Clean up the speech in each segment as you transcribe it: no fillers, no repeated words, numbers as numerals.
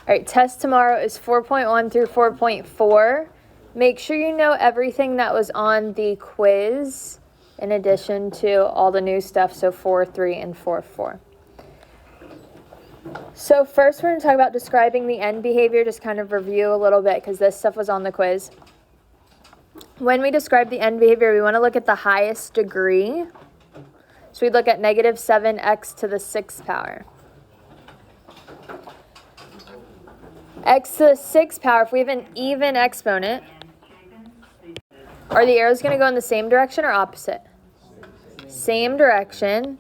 All right, test tomorrow is 4.1 through 4.4. Make sure you know everything that was on the quiz in addition to all the new stuff, so 4.3 and 4.4. So first we're going to talk about describing the end behavior, just kind of review a little bit because this stuff was on the quiz. When we describe the end behavior, we want to look at the highest degree. So we look at negative 7x to the 6th power. X to the 6th power, if we have an even exponent, are the arrows going to go in the same direction or opposite? Same direction.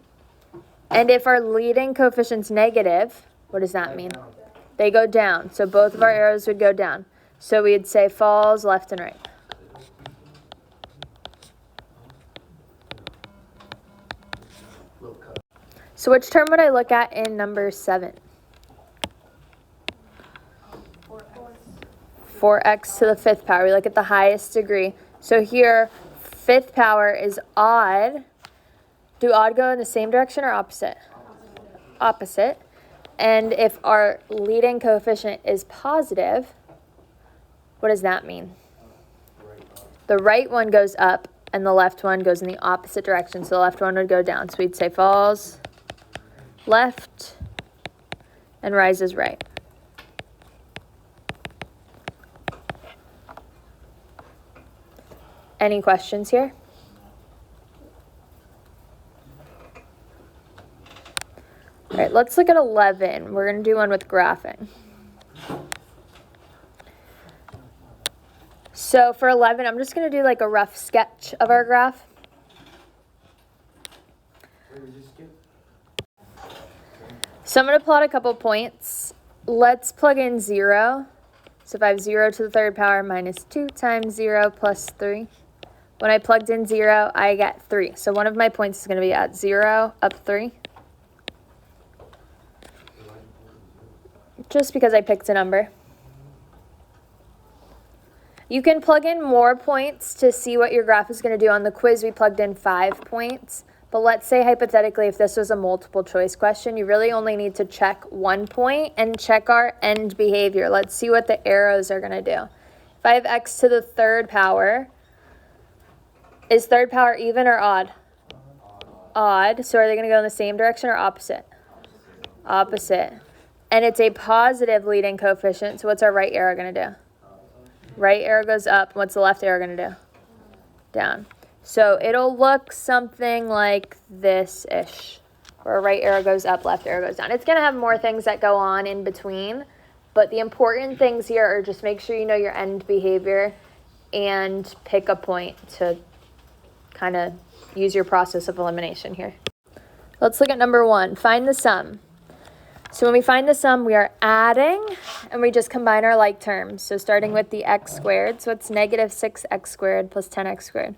And if our leading coefficient's negative, what does that mean? They go down. So both of our arrows would go down. So we'd say falls left and right. So which term would I look at in number 7? 4x to the 5th power. We look at the highest degree. So here, 5th power is odd. Do odd go in the same direction or opposite? Opposite. And if our leading coefficient is positive, what does that mean? The right one goes up and the left one goes in the opposite direction. So the left one would go down. So we'd say falls left and rises right. Any questions here? All right, let's look at 11. We're going to do one with graphing. So for 11, I'm just going to do like a rough sketch of our graph. So I'm going to plot a couple points. Let's plug in 0. So if I have 0 to the 3rd power minus 2 times 0 plus 3. When I plugged in 0, I get 3. So one of my points is going to be at 0, up 3. Just because I picked a number. You can plug in more points to see what your graph is going to do. On the quiz, we plugged in 5 points. But let's say hypothetically, if this was a multiple choice question, you really only need to check 1 point and check our end behavior. Let's see what the arrows are going to do. If I have x to the 3rd power, is 3rd power even or odd? Odd. So are they going to go in the same direction or opposite? Opposite. And it's a positive leading coefficient. So what's our right arrow going to do? Right arrow goes up. What's the left arrow going to do? Down. So it'll look something like this-ish, where right arrow goes up, left arrow goes down. It's going to have more things that go on in between, but the important things here are just make sure you know your end behavior and pick a point to kind of use your process of elimination here. Let's look at number 1. Find the sum. So when we find the sum, we are adding, and we just combine our like terms. So starting with the x squared, so it's negative 6x squared plus 10x squared.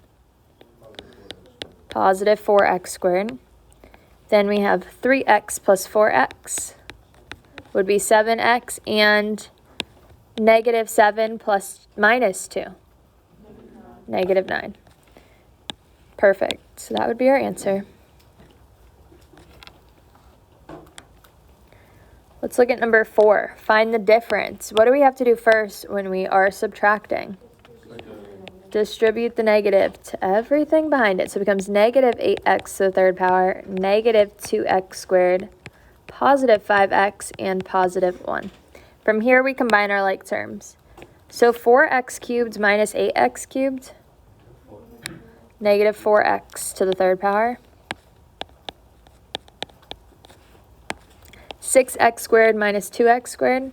Positive 4x squared. Then we have 3x plus 4x would be 7x, and negative 7 plus minus 2. Negative 9. Perfect. So that would be our answer. Let's look at number 4. Find the difference. What do we have to do first when we are subtracting? Distribute the negative to everything behind it. So it becomes negative 8x to the 3rd power, negative 2x squared, positive 5x, and positive 1. From here, we combine our like terms. So 4x cubed minus 8x cubed, negative 4x to the 3rd power. 6x squared minus 2x squared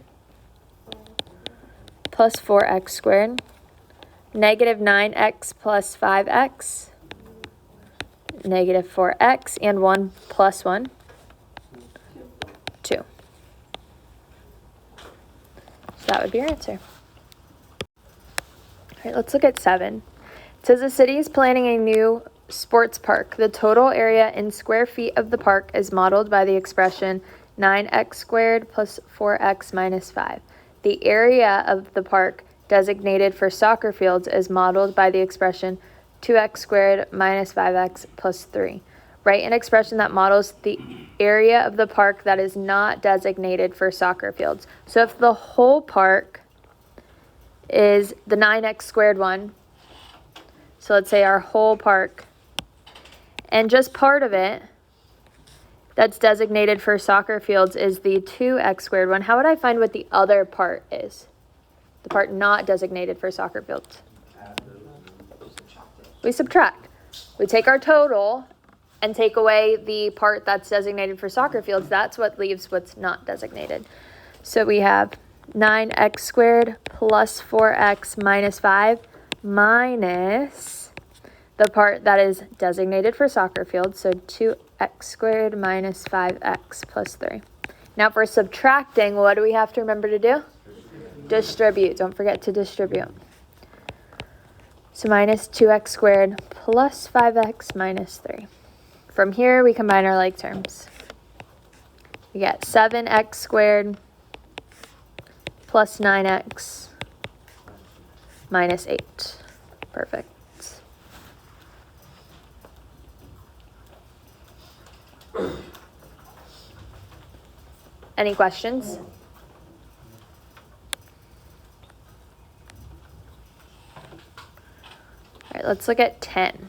plus 4x squared. Negative 9x plus 5x. Negative 4x and 1 plus 1. 2. So that would be your answer. All right, let's look at 7. It says the city is planning a new sports park. The total area in square feet of the park is modeled by the expression 9x squared plus 4x minus 5. The area of the park designated for soccer fields is modeled by the expression 2x squared minus 5x plus 3. Write an expression that models the area of the park that is not designated for soccer fields. So if the whole park is the 9x squared one, so let's say our whole park, and just part of it that's designated for soccer fields is the 2x squared one, how would I find what the other part is? The part not designated for soccer fields. We subtract. We take our total and take away the part that's designated for soccer fields. That's what leaves what's not designated. So we have 9x squared plus 4x minus 5 minus the part that is designated for soccer fields, so 2x squared minus 5x plus 3. Now for subtracting, what do we have to remember to do? Distribute. Don't forget to distribute. So minus 2x squared plus 5x minus 3. From here, we combine our like terms. We get 7x squared plus 9x minus 8. Perfect. Any questions? All right, let's look at 10.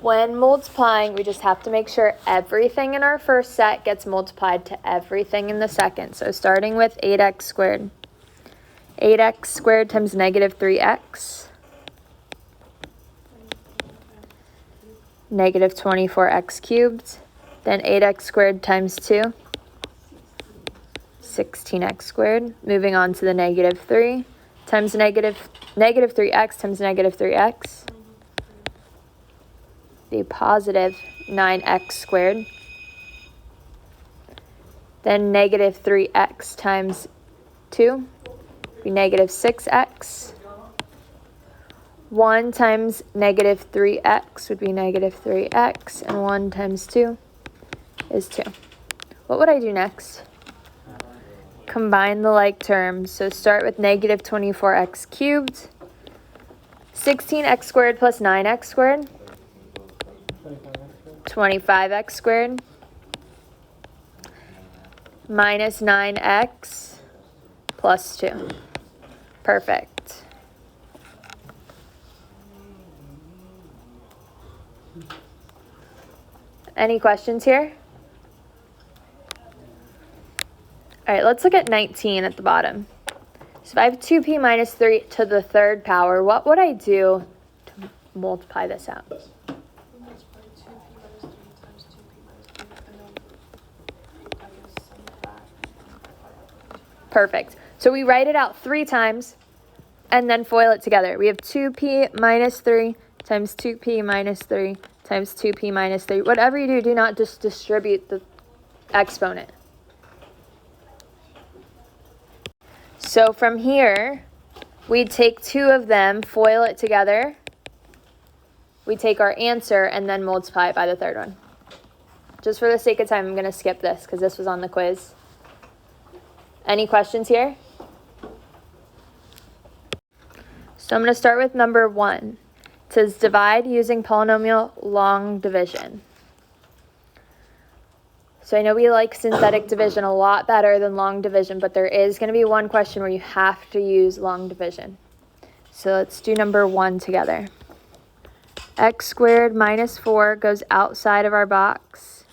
When multiplying, we just have to make sure everything in our first set gets multiplied to everything in the second. So starting with 8x squared. 8x squared times negative 3x. Negative 24x cubed. Then 8x squared times 2. 16x squared. Moving on to the negative 3 times negative 3x times negative 3x. The positive 9x squared. Then negative 3x times 2 would be negative 6x. 1 times negative 3x would be negative 3x, and 1 times 2 is 2. What would I do next? Combine the like terms. So start with negative 24x cubed. 16x squared plus 9x squared. 25x squared. Minus 9x plus 2. Perfect. Any questions here? All right, let's look at 19 at the bottom. So if I have 2p minus 3 to the third power, what would I do to multiply this out? Perfect. So we write it out 3 times and then FOIL it together. We have 2p minus 3 times 2p minus 3 times 2p minus 3. Whatever you do, do not just distribute the exponent. So from here, we take 2 of them, FOIL it together. We take our answer and then multiply it by the third one. Just for the sake of time, I'm going to skip this because this was on the quiz. Any questions here? So I'm going to start with number 1. It says divide using polynomial long division. So I know we like synthetic division a lot better than long division, but there is going to be one question where you have to use long division. So let's do number 1 together. X squared minus 4 goes outside of our box,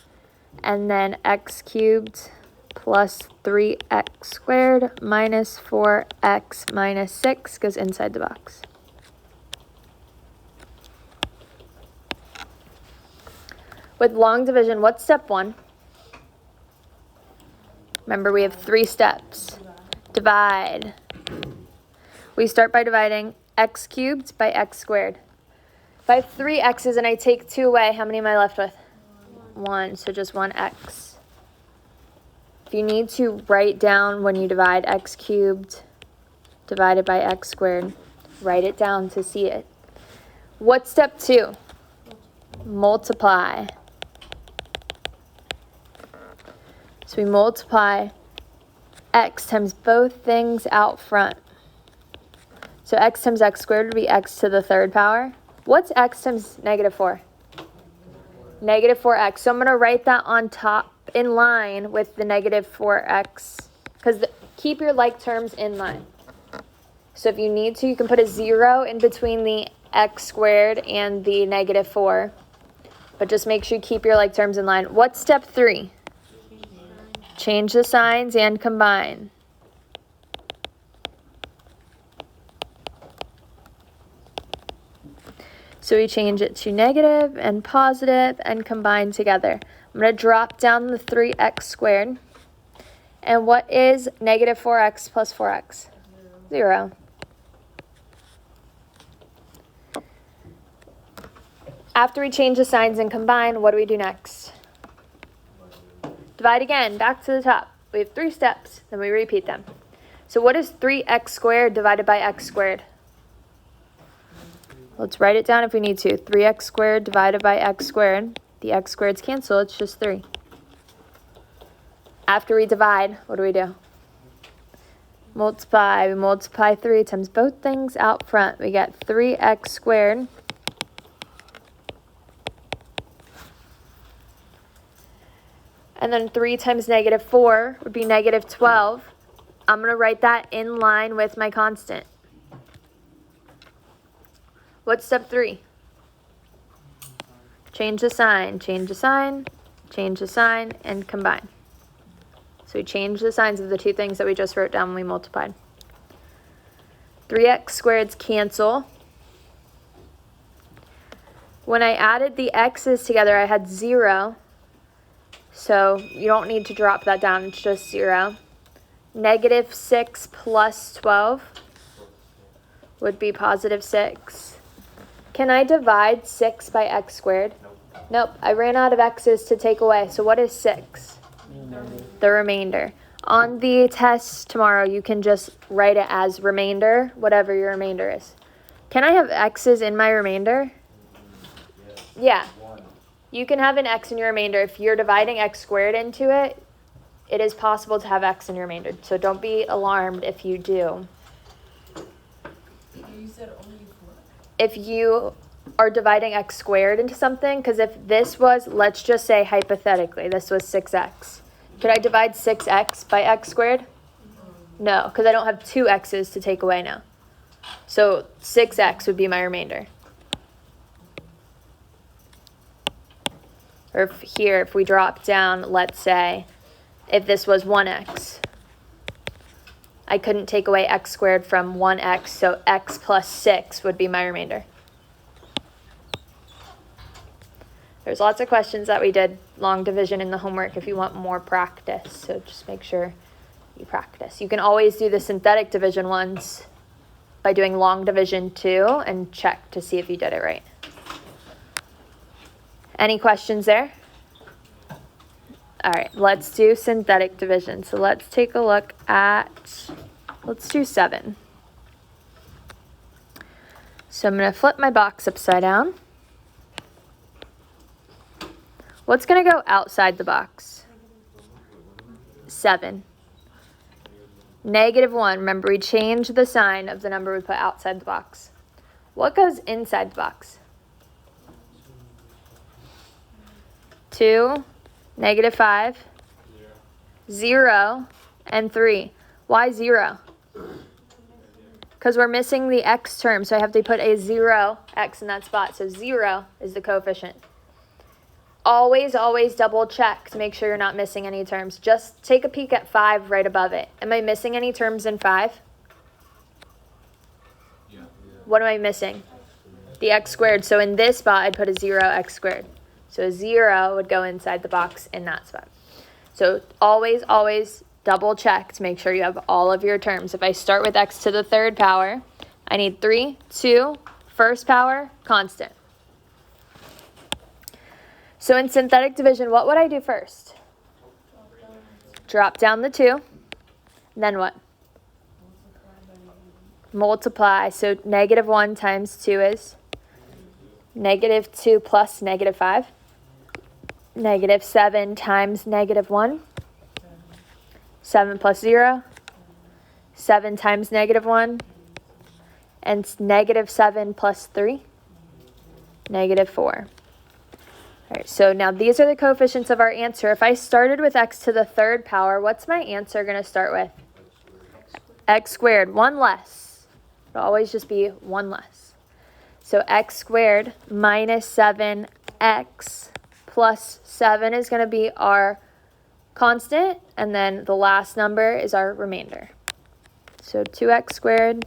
and then x cubed plus 3x squared minus 4x minus 6 goes inside the box. With long division, what's step 1? Remember, we have 3 steps. Divide. We start by dividing x cubed by x squared. If I have 3 x's and I take 2 away, how many am I left with? 1, so just 1 x. If you need to write down when you divide x cubed divided by x squared, write it down to see it. What's step 2? Multiply. So we multiply x times both things out front. So x times x squared would be x to the third power. What's x times negative 4? Negative 4x. So I'm going to write that on top in line with the negative 4x. Because keep your like terms in line. So if you need to, you can put a 0 in between the x squared and the negative 4. But just make sure you keep your like terms in line. What's step 3? Change the signs and combine. So we change it to negative and positive and combine together. I'm going to drop down the 3x squared. And what is negative 4x plus 4x? 0. After we change the signs and combine, what do we do next? Divide again, back to the top. We have 3 steps, then we repeat them. So what is 3x squared divided by x squared? Let's write it down if we need to. 3x squared divided by x squared. The x squareds cancel, it's just 3. After we divide, what do? Multiply. We multiply 3 times both things out front. We get 3x squared. And then 3 times negative 4 would be negative 12. I'm going to write that in line with my constant. What's step 3? Change the sign, change the sign, change the sign, and combine. So we change the signs of the 2 things that we just wrote down when we multiplied. 3x squareds cancel. When I added the x's together, I had 0. So you don't need to drop that down, it's just 0. Negative 6 plus 12 would be positive 6. Can I divide 6 by x squared? Nope, I ran out of x's to take away. So what is 6? The remainder. On the test tomorrow, you can just write it as remainder, whatever your remainder is. Can I have x's in my remainder? Yeah. You can have an x in your remainder. If you're dividing x squared into it, it is possible to have x in your remainder. So don't be alarmed if you do. You said only 4? If you are dividing x squared into something, because if this was, let's just say hypothetically, this was 6x. Could I divide 6x by x squared? No, because I don't have 2 x's to take away now. So 6x would be my remainder. Or if we drop down, let's say, if this was 1x. I couldn't take away x squared from 1x, so x plus 6 would be my remainder. There's lots of questions that we did long division in the homework if you want more practice, so just make sure you practice. You can always do the synthetic division ones by doing long division too and check to see if you did it right. Any questions there? All right, let's do synthetic division. So let's take a look at, let's do 7. So I'm going to flip my box upside down. What's going to go outside the box? 7. -1. Remember, we changed the sign of the number we put outside the box. What goes inside the box? 2, -5, 0, and 3. Why 0? Because we're missing the x term, so I have to put a 0x in that spot. So 0 is the coefficient. Always, always double check to make sure you're not missing any terms. Just take a peek at 5 right above it. Am I missing any terms in 5? Yeah. What am I missing? The x squared. So in this spot, I'd put a 0x squared. So a 0 would go inside the box in that spot. So always, always double check to make sure you have all of your terms. If I start with x to the 3rd power, I need 3, 2, first power, constant. So in synthetic division, what would I do first? Drop down the 2. Then what? Multiply. So -1 times 2 is -2 plus -5. -7 times -1. 7 plus 0. 7 times -1. And -7 plus 3. negative 4. All right, so now these are the coefficients of our answer. If I started with x to the third power, what's my answer going to start with? X squared, one less. It'll always just be one less. So x squared minus 7x plus 7 is going to be our constant, and then the last number is our remainder. So 2x squared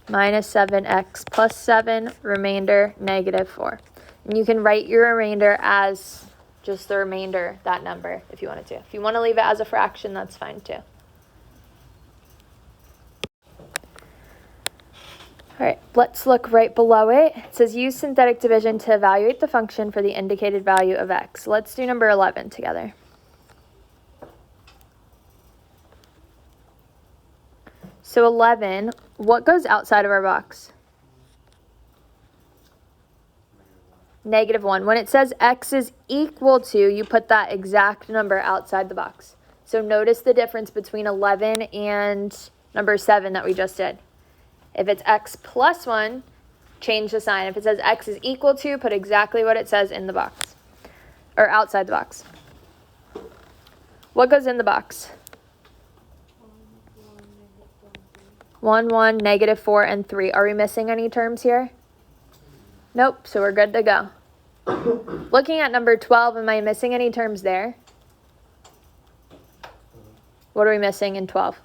minus 7x plus 7, remainder negative 4. And you can write your remainder as just the remainder, that number, if you wanted to. If you want to leave it as a fraction, that's fine too. All right, let's look right below it. It says use synthetic division to evaluate the function for the indicated value of x. Let's do number 11 together. So 11, what goes outside of our box? Negative 1. When it says x is equal to, you put that exact number outside the box. So notice the difference between 11 and number 7 that we just did. If it's x plus 1, change the sign. If it says x is equal to, put exactly what it says in the box, or outside the box. What goes in the box? 1, 1, negative 4, and 3. Are we missing any terms here? Nope, so we're good to go. Looking at number 12, am I missing any terms there? What are we missing in 12?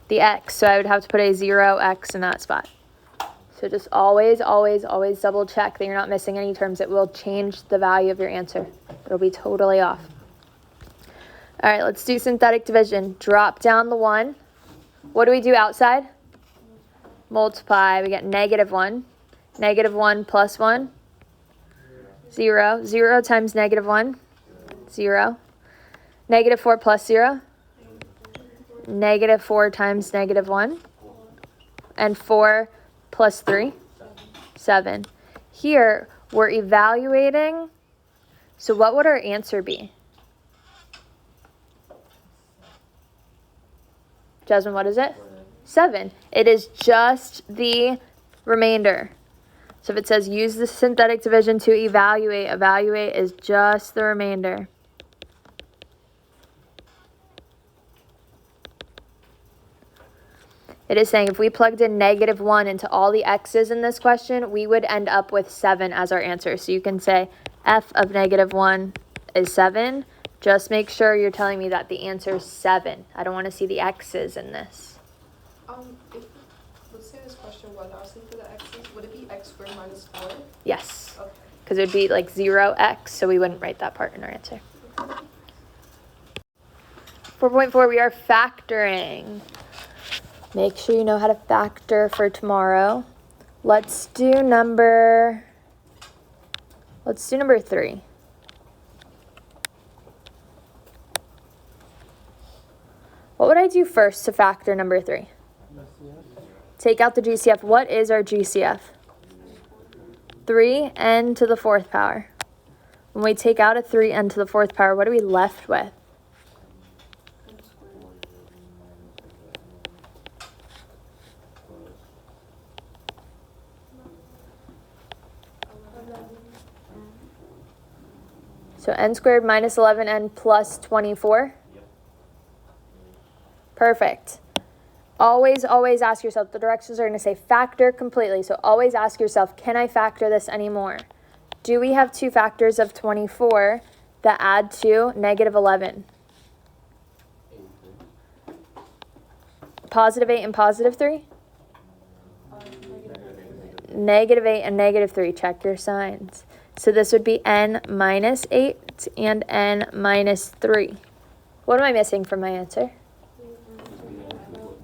The x, so I would have to put a 0x in that spot. So just always, always, always double check that you're not missing any terms. It will change the value of your answer. It'll be totally off. All right, let's do synthetic division. Drop down the 1. What do we do outside? Multiply. We get negative 1. Negative 1 plus 1, 0. 0 times negative 1, 0. Negative 4 plus 0, negative 4 times negative 1. And 4 plus 3, 7. Here, we're evaluating. So what would our answer be? Jasmine, what is it? 7. It is just the remainder. So if it says use the synthetic division to evaluate, evaluate is just the remainder. It is saying if we plugged in negative 1 into all the x's in this question, we would end up with 7 as our answer. So you can say f of negative 1 is 7. Just make sure you're telling me that the answer is 7. I don't want to see the x's in this. Let's say this question was asking for the x's. Would it be x squared minus 4? Yes. Okay. Because it would be like 0x, so we wouldn't write that part in our answer. 4.4, we are factoring. Make sure you know how to factor for tomorrow. Let's do number 3. What would I do first to factor number 3? Take out the GCF. What is our GCF? 3n to the 4th power. When we take out a 3n to the 4th power, what are we left with? So n squared minus 11n plus 24. Perfect. Always, always ask yourself, the directions are going to say factor completely. So always ask yourself, can I factor this anymore? Do we have 2 factors of 24 that add to negative 11? Positive 8 and positive 3? Negative 8 and negative 3. Check your signs. So this would be n minus 8 and n minus 3. What am I missing from my answer?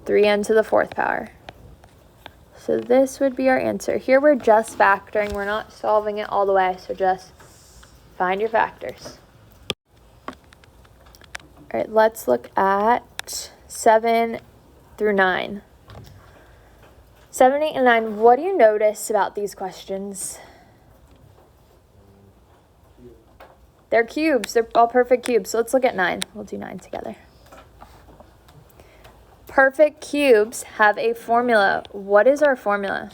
3n to the 4th power. So this would be our answer. Here we're just factoring. We're not solving it all the way. So just find your factors. All right, let's look at 7 through 9. 7, 8, and 9. What do you notice about these questions? They're cubes. They're all perfect cubes. So let's look at 9. We'll do 9 together. Perfect cubes have a formula. What is our formula?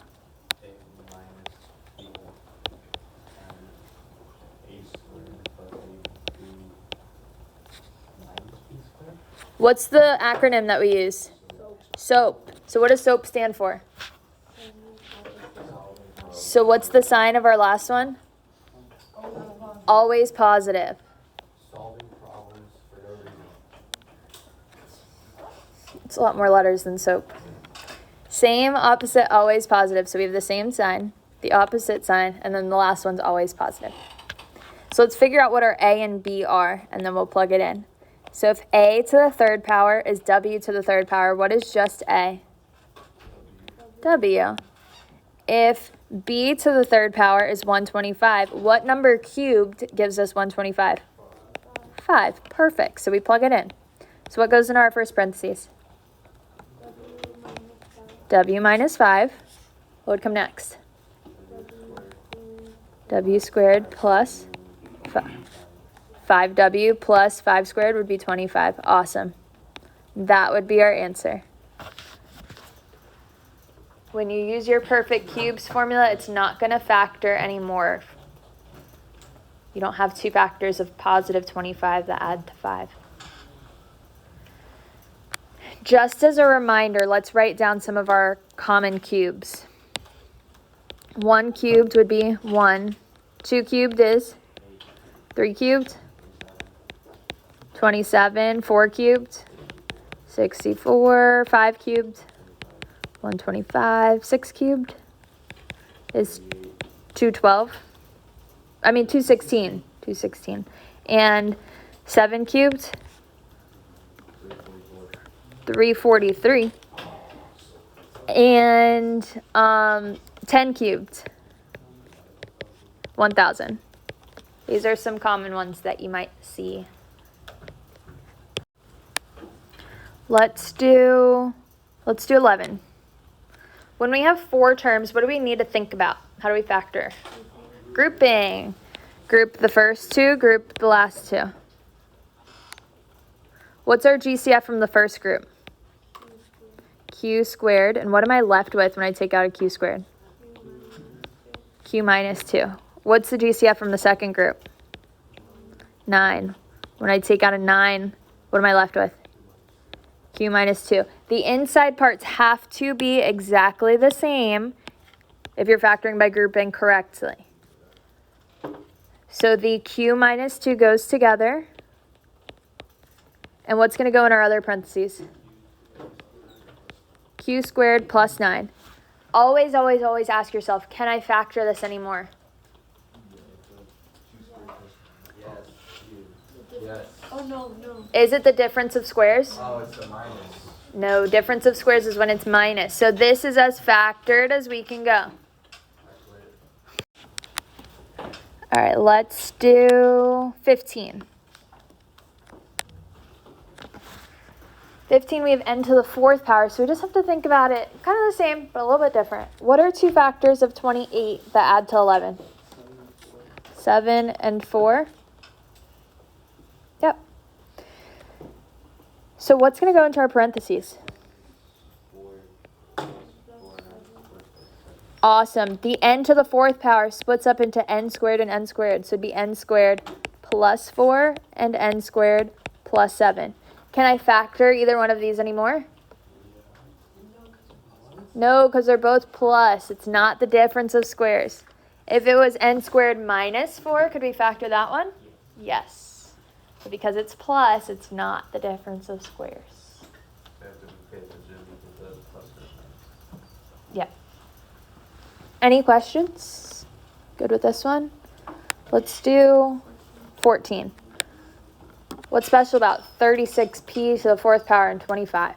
What's the acronym that we use? SOAP. So what does SOAP stand for? So what's the sign of our last one? Always positive. Solving problems for no reason. It's a lot more letters than SOAP. Same, opposite, always positive. So we have the same sign, the opposite sign, and then the last one's always positive. So let's figure out what our A and B are, and then we'll plug it in. So if A to the third power is W to the third power, what is just A? W. If B to the third power is 125, what number cubed gives us 125? 5. Perfect. So we plug it in. So what goes into our first parentheses? W minus 5. What would come next? W squared plus 5. 5W plus 5 squared would be 25. Awesome. That would be our answer. When you use your perfect cubes formula, it's not going to factor anymore. You don't have two factors of positive 25 that add to 5. Just as a reminder, let's write down some of our common cubes. 1 cubed would be 1. 2 cubed is 3 cubed. 27. 4 cubed. 64. 5 cubed. 125. 6 cubed is 212. 216. 216. And 7 cubed, 343. And 10 cubed, 1000. These are some common ones that you might see. Let's do 11. When we have 4 terms, what do we need to think about? How do we factor? Grouping. Group the first 2, group the last 2. What's our GCF from the first group? Q squared. And what am I left with when I take out a Q squared? Q minus 2. What's the GCF from the second group? 9. When I take out a 9, what am I left with? Q minus 2. The inside parts have to be exactly the same if you're factoring by grouping correctly. So the Q minus 2 goes together. And what's going to go in our other parentheses? Q squared plus 9. Always, always, always ask yourself, can I factor this anymore? Yes. Oh, no. Is it the difference of squares? Oh, it's a minus. No, difference of squares is when it's minus. So this is as factored as we can go. All right, let's do 15. 15, we have n to the 4th power, so we just have to think about it kind of the same, but a little bit different. What are 2 factors of 28 that add to 11? 7 and 4. Yep. So what's going to go into our parentheses? Awesome. The n to the 4th power splits up into n squared and n squared. So it'd be n squared plus 4 and n squared plus 7. Can I factor either one of these anymore? No, because they're both plus. It's not the difference of squares. If it was n squared minus 4, could we factor that one? Yes. But because it's plus, it's not the difference of squares. Yeah. Any questions? Good with this one? Let's do 14. What's special about 36p to the 4th power and 25?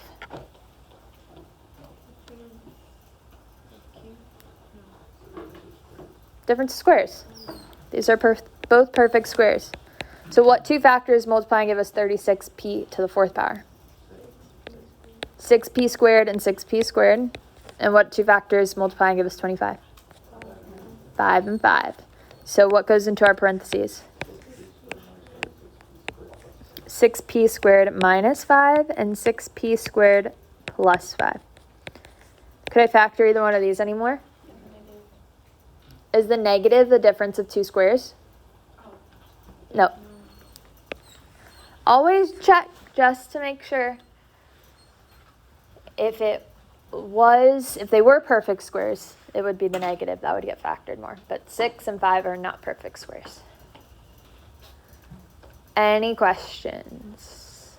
Difference of squares. These are both perfect squares. So what 2 factors multiply and give us 36p to the 4th power? 6p squared and 6p squared. And what 2 factors multiply and give us 25? 5 and 5. So what goes into our parentheses? 6p squared minus 5 and 6p squared plus 5. Could I factor either one of these anymore? Is the negative the difference of 2 squares? No. Always check just to make sure. If they were perfect squares, it would be the negative. That would get factored more. But 6 and 5 are not perfect squares. Any questions?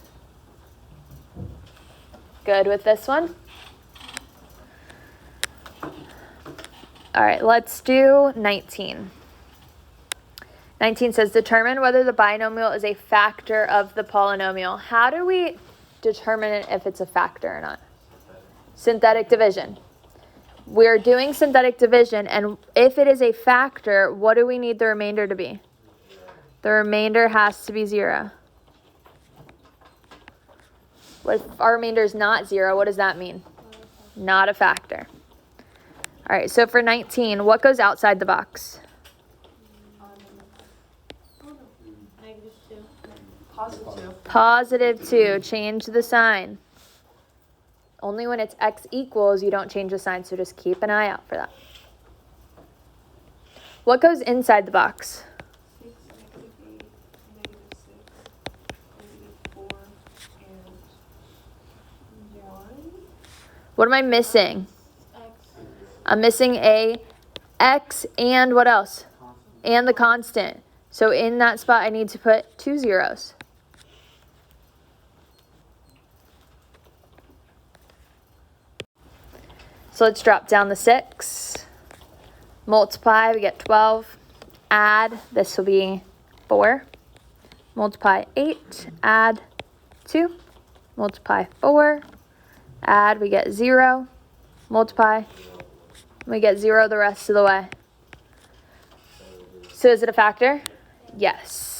Good with this one? All right, let's do 19. 19 says, determine whether the binomial is a factor of the polynomial. How do we determine it if it's a factor or not? Synthetic division. We're doing synthetic division, and if it is a factor, what do we need the remainder to be? The remainder has to be 0. What if our remainder is not 0? What does that mean? Not a factor. All right, so for 19, what goes outside the box? Positive 2. Change the sign. Only when it's x equals, you don't change the sign, so just keep an eye out for that. What goes inside the box? 6, -8, -6, -4, and 1. What am I missing? X. I'm missing a x and what else? And the constant. So in that spot, I need to put 2 zeros. So let's drop down the 6. Multiply, we get 12. Add, this will be 4. Multiply 8, add 2. Multiply 4, add, we get 0. Multiply, we get 0 the rest of the way. So is it a factor? Yes.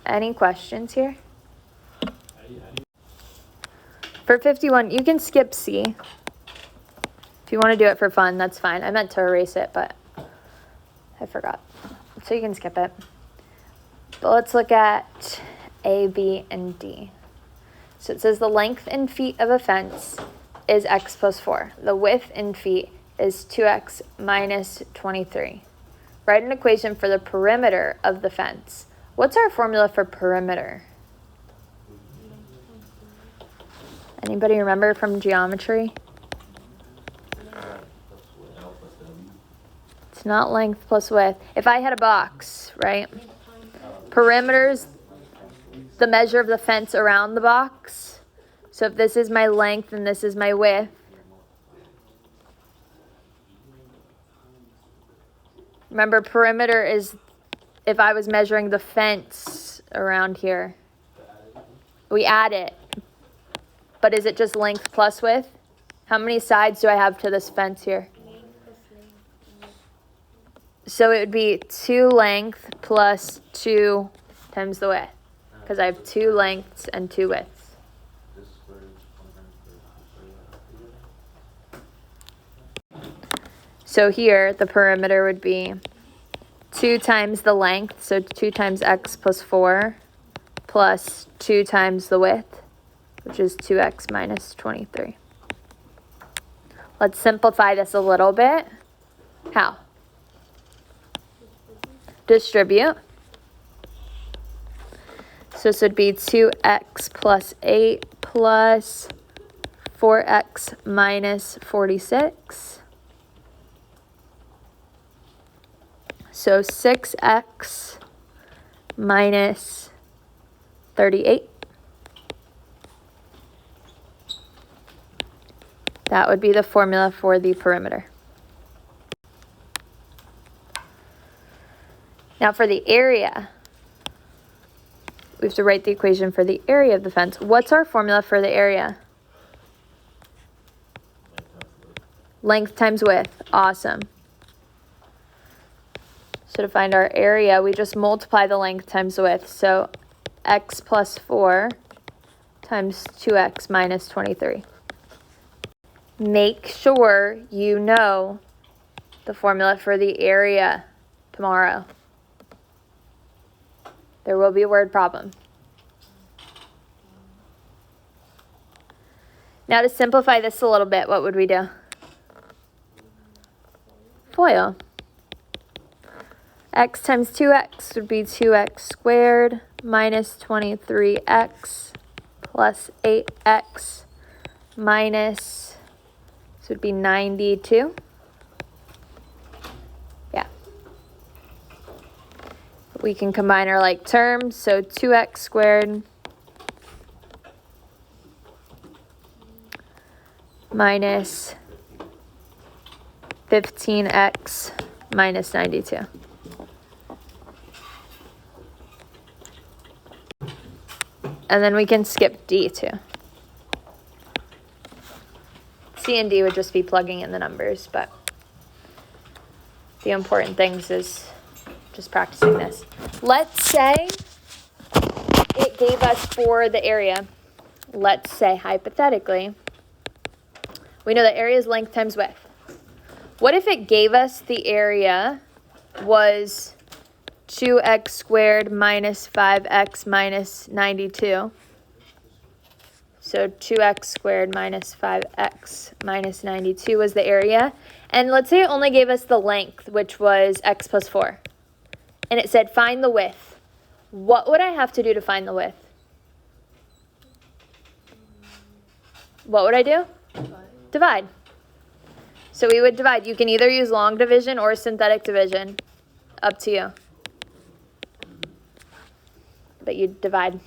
Any questions here? For 51, you can skip C. If you want to do it for fun, that's fine. I meant to erase it, but I forgot. So you can skip it. But let's look at A, B, and D. So it says the length in feet of a fence is x plus 4. The width in feet is 2x minus 23. Write an equation for the perimeter of the fence. What's our formula for perimeter? Anybody remember from geometry? It's not length plus width. If I had a box, right? Perimeter's the measure of the fence around the box. So if this is my length and this is my width, remember perimeter is if I was measuring the fence around here. We add it. But is it just length plus width? How many sides do I have to this fence here? So it would be 2 length plus 2 times the width. Because I have 2 lengths and 2 widths. So here, the perimeter would be 2 times the length, so 2 times x plus 4, plus 2 times the width, which is 2x minus 23. Let's simplify this a little bit. How? Distribute. So this would be 2x plus 8 plus 4x minus 46. So 6x minus 38. That would be the formula for the perimeter. Now for the area, we have to write the equation for the area of the fence. What's our formula for the area? Length times width. Awesome. So to find our area, we just multiply the length times the width. So x plus 4 times 2x minus 23. Make sure you know the formula for the area tomorrow. There will be a word problem. Now to simplify this a little bit, what would we do? FOIL. X times 2x would be 2x squared minus 23x plus 8x minus, this would be 92. Yeah. We can combine our like terms, so 2x squared minus 15x minus 92. And then we can skip D too. C and D would just be plugging in the numbers, but the important things is just practicing this. Let's say it gave us for the area, let's say hypothetically, we know that area is length times width. What if it gave us the area was 2x squared minus 5x minus 92? So 2x squared minus 5x minus 92 was the area. And let's say it only gave us the length, which was x plus 4. And it said find the width. What would I have to do to find the width? What would I do? Divide. So we would divide. You can either use long division or synthetic division. Up to you. But you divide.